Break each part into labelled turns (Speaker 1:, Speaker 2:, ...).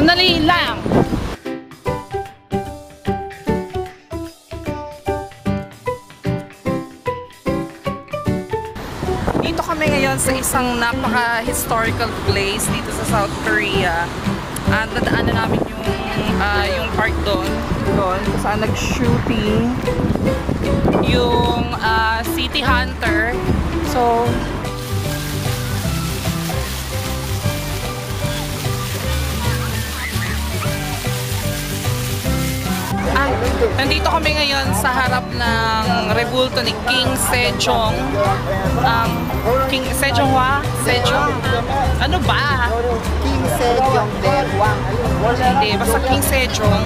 Speaker 1: Sandali lang! Dito kami ngayon sa isang napaka-historical place dito sa South Korea. At nadaanan namin yung park doon kung saan nag-shooting yung City Hunter. So, nandito kami ngayon sa harap ng rebulto ni King Sejong. King Sejongwa? Sejong? Ano ba?
Speaker 2: King Sejong Daewang.
Speaker 1: Hindi, basta King Sejong.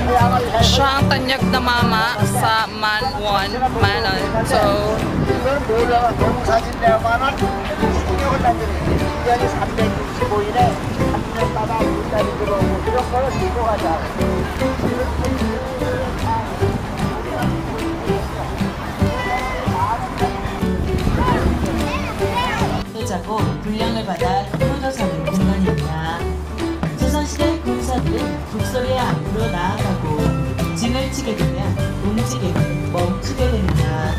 Speaker 1: Siya ang tanyag na mama sa Manon. So,
Speaker 3: 자고 분량을 받아 풀어져가는 공간입니다. 조선시대 군사들은 북서의 앞으로 나아가고 진을 치게 되면 움직임을 멈추게 됩니다.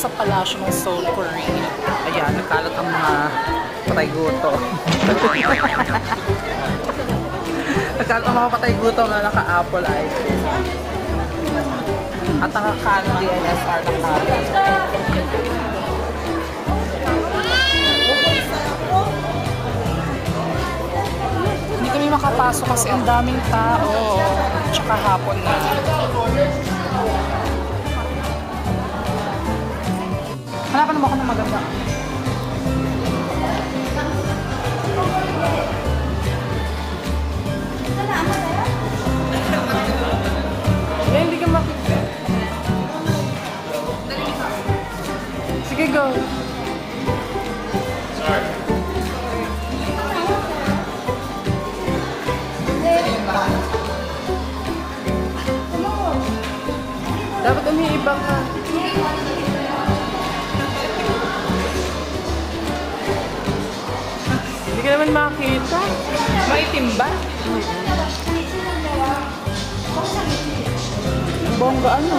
Speaker 1: sa palasyo ng Seoul, Korea. Ayan, nagkalat ang mga patay guto. Nagkalat ang mga patay guto na naka-apple ice. At naka-candy NSR na kalat. Hindi kami makapasok kasi ang daming tao. Tsaka hapon na. Hanapan naman ako ng maganda. Hindi ka makikita. Sige, go. Sorry. Dapat umiiba ka. Hindi ka naman makita. Maitim ba? Bongga ano?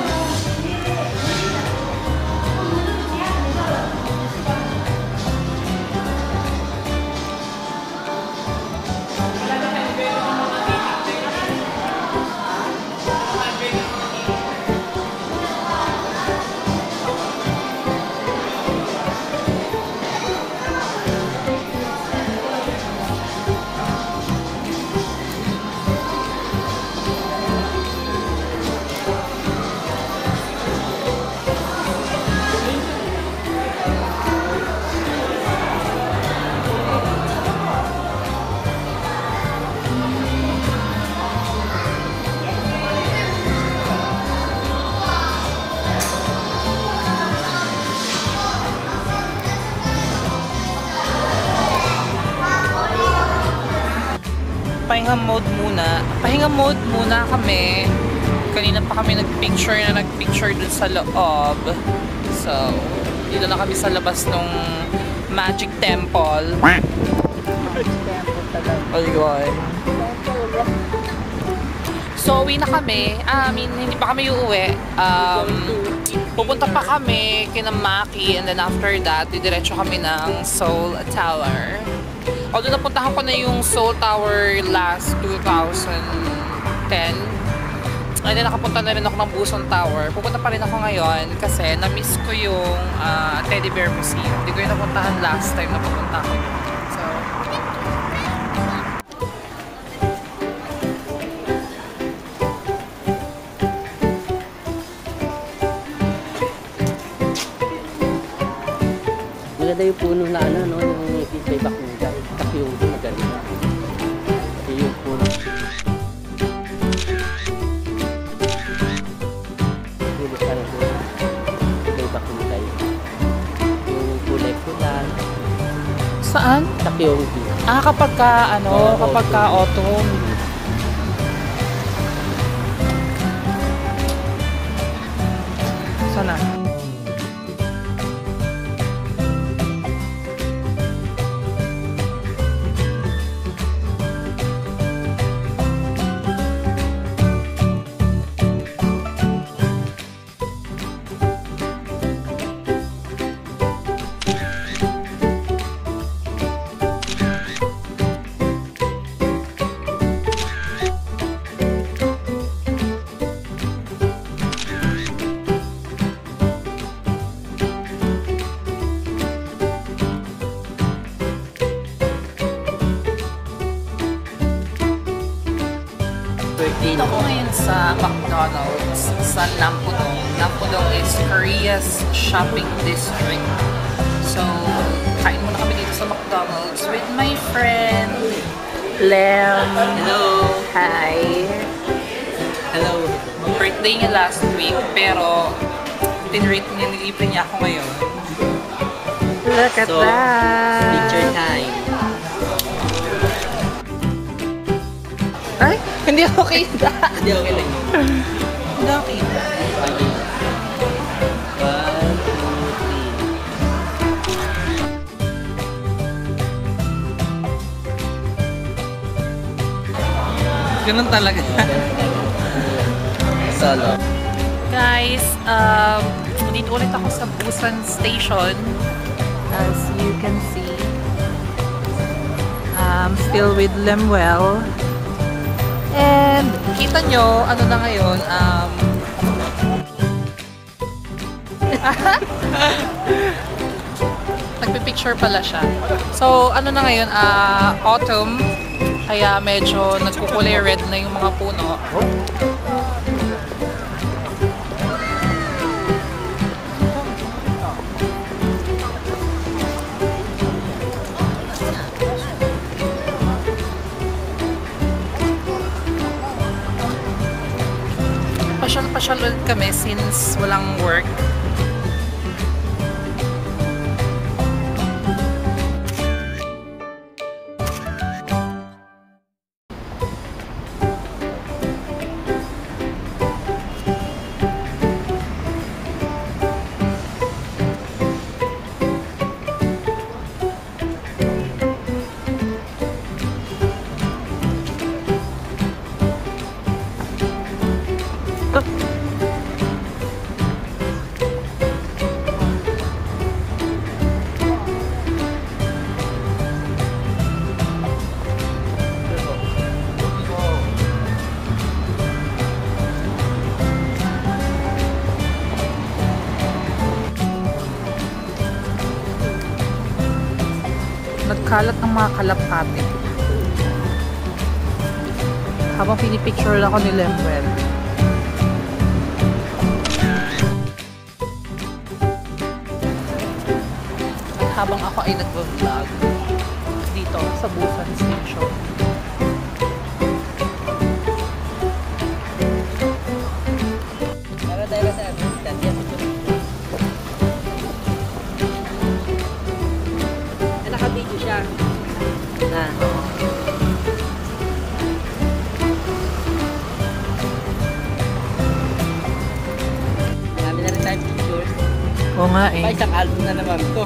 Speaker 1: pahinga mode muna. Pahinga mode muna kami. Kanina pa kami nagpicture dun sa loob. So, dito na kami sa labas ng Magic Temple. Ayun. So, uwi na kami. Hindi pa kami uuwi. Pupunta pa kami kina Maki, and then after that, didiretso kami ng Seoul Tower. Although napuntahan ko na yung Seoul Tower last 2010. And then nakapunta na rin ako ng Busan Tower. Pupunta pa rin ako ngayon kasi na-miss ko yung Teddy Bear Museum. Hindi ko yung napuntahan last time na pupunta ko. So,
Speaker 4: maganda yung puno na ano, no? Yung ngipin sa Bakungay. Kakyong doon maganda. Kasi yung puno. Puno ka na doon. Sa Bakungay. Yung kulay pula.
Speaker 1: saan?
Speaker 4: Kakyong.
Speaker 1: Kapag ka, kapag ka autumn. Sana? Dito ko ngayon sa McDonald's sa Nampudong. Nampudong is Korea's shopping district. So, kain muna kami dito sa McDonald's with my friend, Lem.
Speaker 4: Hello!
Speaker 1: Hi!
Speaker 4: Hello!
Speaker 1: Birthday niya last week, pero tinrate niya, nilibre niya ako ngayon. Look at
Speaker 4: So,
Speaker 1: that!
Speaker 4: picture time.
Speaker 1: Ay! Hindi ako kita!
Speaker 4: Hindi, okay lang yun.
Speaker 1: Hindi ako kita.
Speaker 4: Okay. 1, 2, 3.
Speaker 1: Ganun talaga.
Speaker 4: Solo.
Speaker 1: Guys, dito ulit ako sa Busan Station. As you can see. Still with Lemuel. And kita nyo, ano na ngayon, nagpipicture pala siya. So, ano na ngayon, autumn. Kaya medyo nagkukulay red na yung mga puno. Pasyal-pasyal ulit kami since walang work. Nagkalat ng mga kalapate. Habang pinipicture ako ni Lemuel. At habang ako ay nag-vlog dito sa Busan Station.
Speaker 4: Nakabidyo siya.
Speaker 1: Oo nga
Speaker 4: Ay, isang album na naman to.